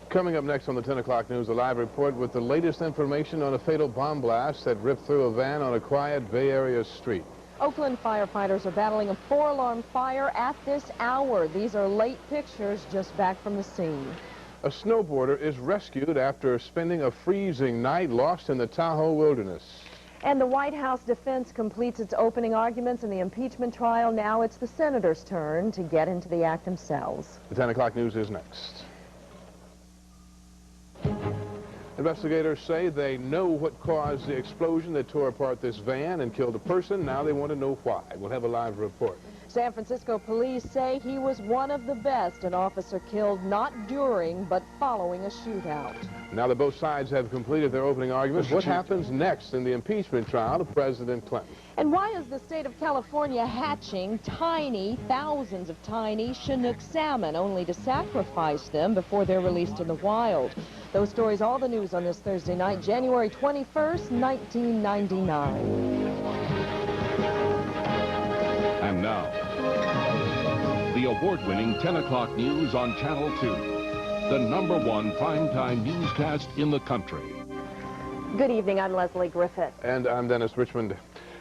Coming up next on the 10 o'clock news, a live report with the latest information on a fatal bomb blast that ripped through a van on a quiet Bay Area street. Oakland firefighters are battling a 4-alarm fire at this hour. These are late pictures just back from the scene. A snowboarder is rescued after spending a freezing night lost in the Tahoe wilderness. And the White House defense completes its opening arguments in the impeachment trial. Now it's the senators' turn to get into the act themselves. The 10 o'clock news is next. Investigators say they know what caused the explosion that tore apart this van and killed a person. Now they want to know why. We'll have a live report. San Francisco police say he was one of the best, an officer killed not during but following a shootout. Now that both sides have completed their opening arguments, what happens next in the impeachment trial of President Clinton? And why is the state of California hatching thousands of tiny Chinook salmon, only to sacrifice them before they're released in the wild? Those stories, all the news on this Thursday night, January 21st, 1999. And now, the award-winning 10 o'clock news on Channel 2, the #1 primetime newscast in the country. Good evening, I'm Leslie Griffith. And I'm Dennis Richmond.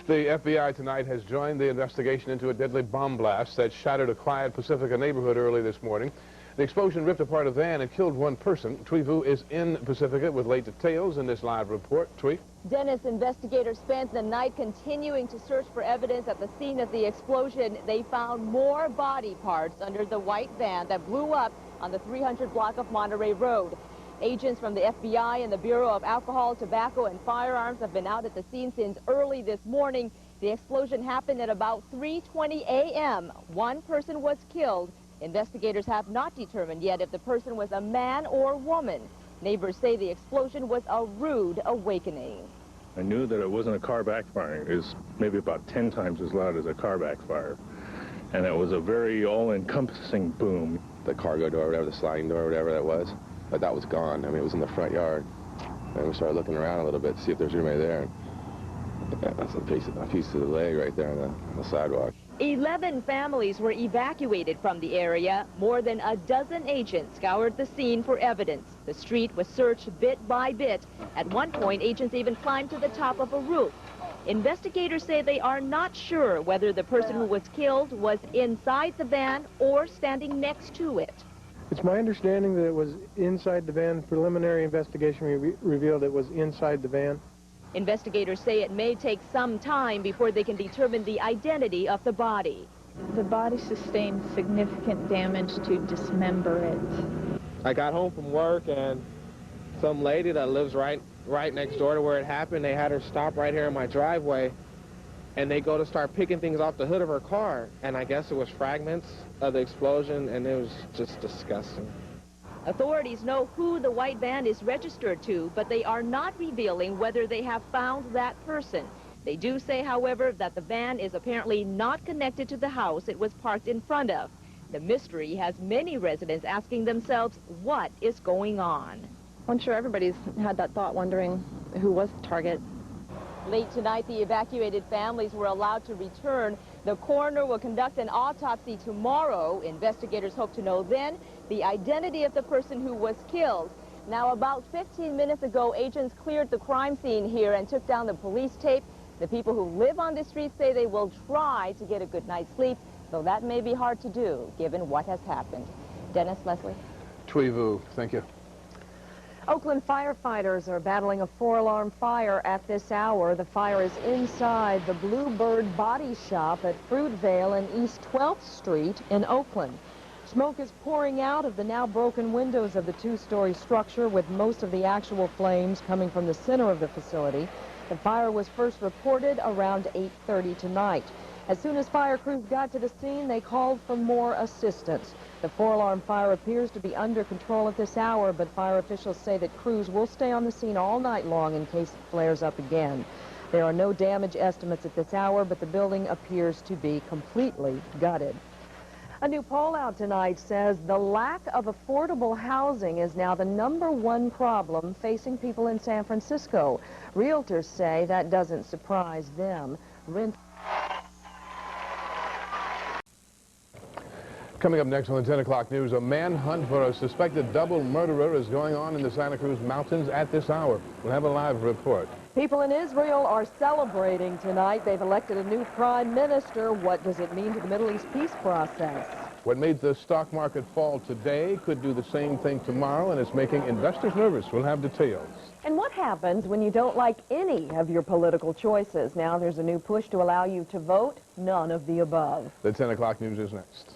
The FBI tonight has joined the investigation into a deadly bomb blast that shattered a quiet Pacifica neighborhood early this morning. The explosion ripped apart a van and killed one person. Thuy Vu is in Pacifica with late details in this live report. Thuy? Dennis, investigators spent the night continuing to search for evidence at the scene of the explosion. They found more body parts under the white van that blew up on the 300 block of Monterey Road. Agents from the FBI and the Bureau of Alcohol, Tobacco, and Firearms have been out at the scene since early this morning. The explosion happened at about 3:20 a.m. One person was killed. Investigators have not determined yet if the person was a man or woman. Neighbors say the explosion was a rude awakening. I knew that it wasn't a car backfiring. It was maybe about 10 times as loud as a car backfire. And it was a very all-encompassing boom. The cargo door, whatever, the sliding door, whatever that was, but that was gone. I mean, it was in the front yard. And we started looking around a little bit to see if there's anybody there. That's a piece of the leg right there on the sidewalk. 11 families were evacuated from the area. More than a dozen agents scoured the scene for evidence. The street was searched bit by bit. At one point, agents even climbed to the top of a roof. Investigators say they are not sure whether the person who was killed was inside the van or standing next to it. It's my understanding that it was inside the van. Preliminary investigation revealed it was inside the van. Investigators say it may take some time before they can determine the identity of the body. The body sustained significant damage to dismember it. I got home from work and some lady that lives right next door to where it happened, they had her stop right here in my driveway, and they go to start picking things off the hood of her car, and I guess it was fragments of the explosion, and it was just disgusting. Authorities know who the white van is registered to, but they are not revealing whether they have found that person. They do say, however, that the van is apparently not connected to the house it was parked in front of. The mystery has many residents asking themselves, what is going on? I'm sure everybody's had that thought, wondering who was the target. Late tonight, the evacuated families were allowed to return. The coroner will conduct an autopsy tomorrow. Investigators hope to know then the identity of the person who was killed. Now, about 15 minutes ago, agents cleared the crime scene here and took down the police tape. The people who live on the street say they will try to get a good night's sleep, though that may be hard to do given what has happened. Dennis, Leslie. Thuy Vu, thank you. Oakland firefighters are battling a 4-alarm fire at this hour. The fire is inside the Bluebird Body Shop at Fruitvale and East 12th Street in Oakland. Smoke is pouring out of the now broken windows of the 2-story structure, with most of the actual flames coming from the center of the facility. The fire was first reported around 8:30 tonight. As soon as fire crews got to the scene, they called for more assistance. The 4-alarm fire appears to be under control at this hour, but fire officials say that crews will stay on the scene all night long in case it flares up again. There are no damage estimates at this hour, but the building appears to be completely gutted. A new poll out tonight says the lack of affordable housing is now the #1 problem facing people in San Francisco. Realtors say that doesn't surprise them. Coming up next on the 10 o'clock news, a manhunt for a suspected double murderer is going on in the Santa Cruz Mountains at this hour. We'll have a live report. People in Israel are celebrating tonight. They've elected a new prime minister. What does it mean to the Middle East peace process? What made the stock market fall today could do the same thing tomorrow, and it's making investors nervous. We'll have details. And what happens when you don't like any of your political choices? Now there's a new push to allow you to vote. None of the above. The 10 o'clock news is next.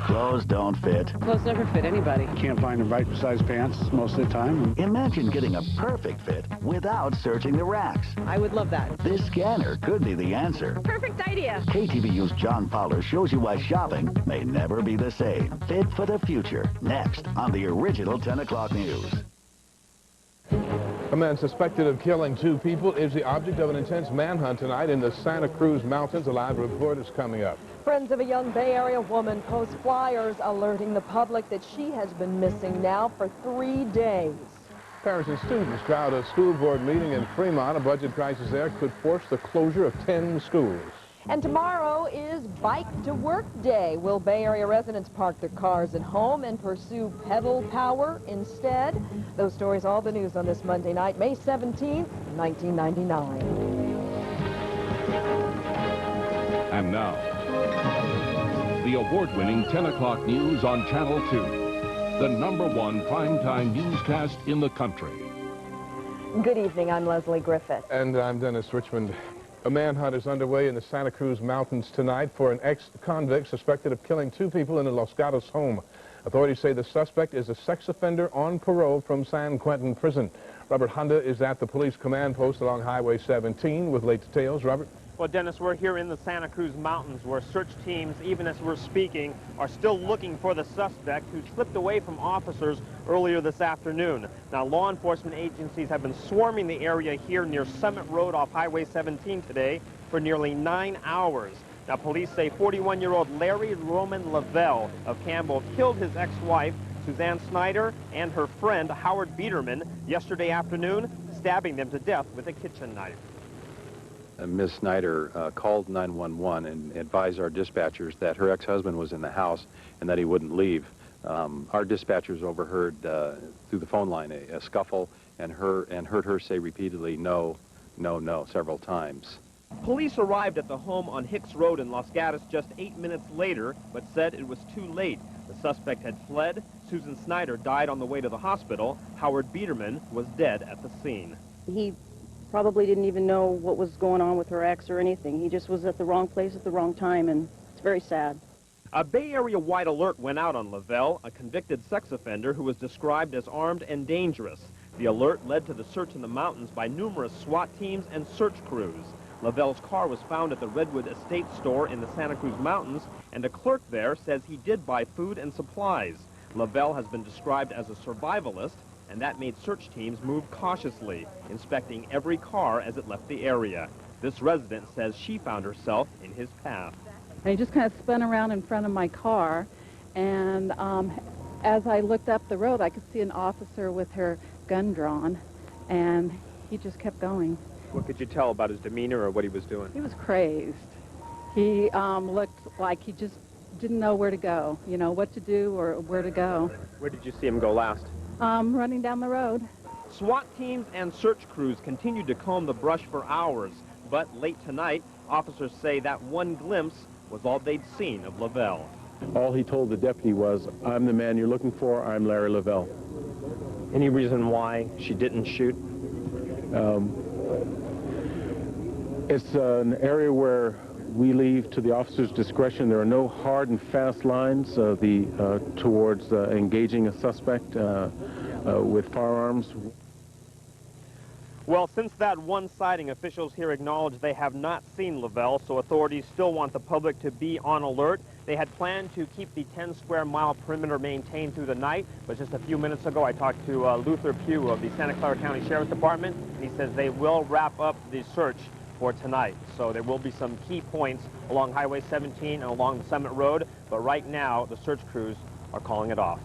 Clothes don't fit. Clothes never fit anybody. Can't find the right size pants most of the time. Imagine getting a perfect fit without searching the racks. I would love that. This scanner could be the answer. Perfect idea. KTVU's John Fowler shows you why shopping may never be the same. Fit for the future. Next on the original 10 o'clock news. A man suspected of killing 2 people is the object of an intense manhunt tonight in the Santa Cruz Mountains. A live report is coming up. Friends of a young Bay Area woman post flyers alerting the public that she has been missing now for 3 days. Parents and students crowd a school board meeting in Fremont. A budget crisis there could force the closure of 10 schools. And tomorrow is Bike to Work Day. Will Bay Area residents park their cars at home and pursue pedal power instead? Those stories, all the news on this Monday night, May 17th, 1999. And now, the award-winning 10 o'clock news on Channel 2. The #1 primetime newscast in the country. Good evening, I'm Leslie Griffith. And I'm Dennis Richmond. A manhunt is underway in the Santa Cruz Mountains tonight for an ex-convict suspected of killing 2 people in a Los Gatos home. Authorities say the suspect is a sex offender on parole from San Quentin Prison. Robert Honda is at the police command post along Highway 17 with late details. Robert? Well, Dennis, we're here in the Santa Cruz Mountains where search teams, even as we're speaking, are still looking for the suspect who slipped away from officers earlier this afternoon. Now, law enforcement agencies have been swarming the area here near Summit Road off Highway 17 today for nearly 9 hours. Now, police say 41-year-old Larry Roman Lavelle of Campbell killed his ex-wife, Suzanne Snyder, and her friend, Howard Biederman, yesterday afternoon, stabbing them to death with a kitchen knife. Ms. Snyder called 911 and advised our dispatchers that her ex-husband was in the house and that he wouldn't leave. Our dispatchers overheard through the phone line a scuffle and heard her say repeatedly, "No, no, no," several times. Police arrived at the home on Hicks Road in Los Gatos just 8 minutes later, but said it was too late. The suspect had fled. Susan Snyder died on the way to the hospital. Howard Biederman was dead at the scene. He probably didn't even know what was going on with her ex or anything. He just was at the wrong place at the wrong time, and it's very sad. A Bay Area-wide alert went out on Lavelle, a convicted sex offender who was described as armed and dangerous. The alert led to the search in the mountains by numerous SWAT teams and search crews. Lavelle's car was found at the Redwood Estate store in the Santa Cruz Mountains, and a clerk there says he did buy food and supplies. Lavelle has been described as a survivalist, and that made search teams move cautiously, inspecting every car as it left the area. This resident says she found herself in his path. And he just kind of spun around in front of my car, and as I looked up the road, I could see an officer with her gun drawn, and he just kept going. What could you tell about his demeanor or what he was doing? He was crazed. He looked like he just didn't know where to go, you know, what to do or where to go. Where did you see him go last? Running down the road. SWAT teams and search crews continued to comb the brush for hours, but late tonight, officers say that one glimpse was all they'd seen of Lavelle. All he told the deputy was, "I'm the man you're looking for, I'm Larry Lavelle." Any reason why she didn't shoot? It's an area where we leave to the officer's discretion. There are no hard and fast lines towards engaging a suspect with firearms. Well, since that one sighting, officials here acknowledge they have not seen Lavelle, so authorities still want the public to be on alert. They had planned to keep the 10-square-mile perimeter maintained through the night, but just a few minutes ago I talked to Luther Pugh of the Santa Clara County Sheriff's Department, and he says they will wrap up the search for tonight. So there will be some key points along Highway 17 and along the Summit Road, but right now the search crews are calling it off.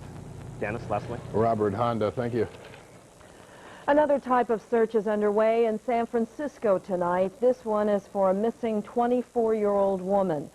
Dennis, Leslie. Robert Honda, thank you. Another type of search is underway in San Francisco tonight. This one is for a missing 24-year-old woman.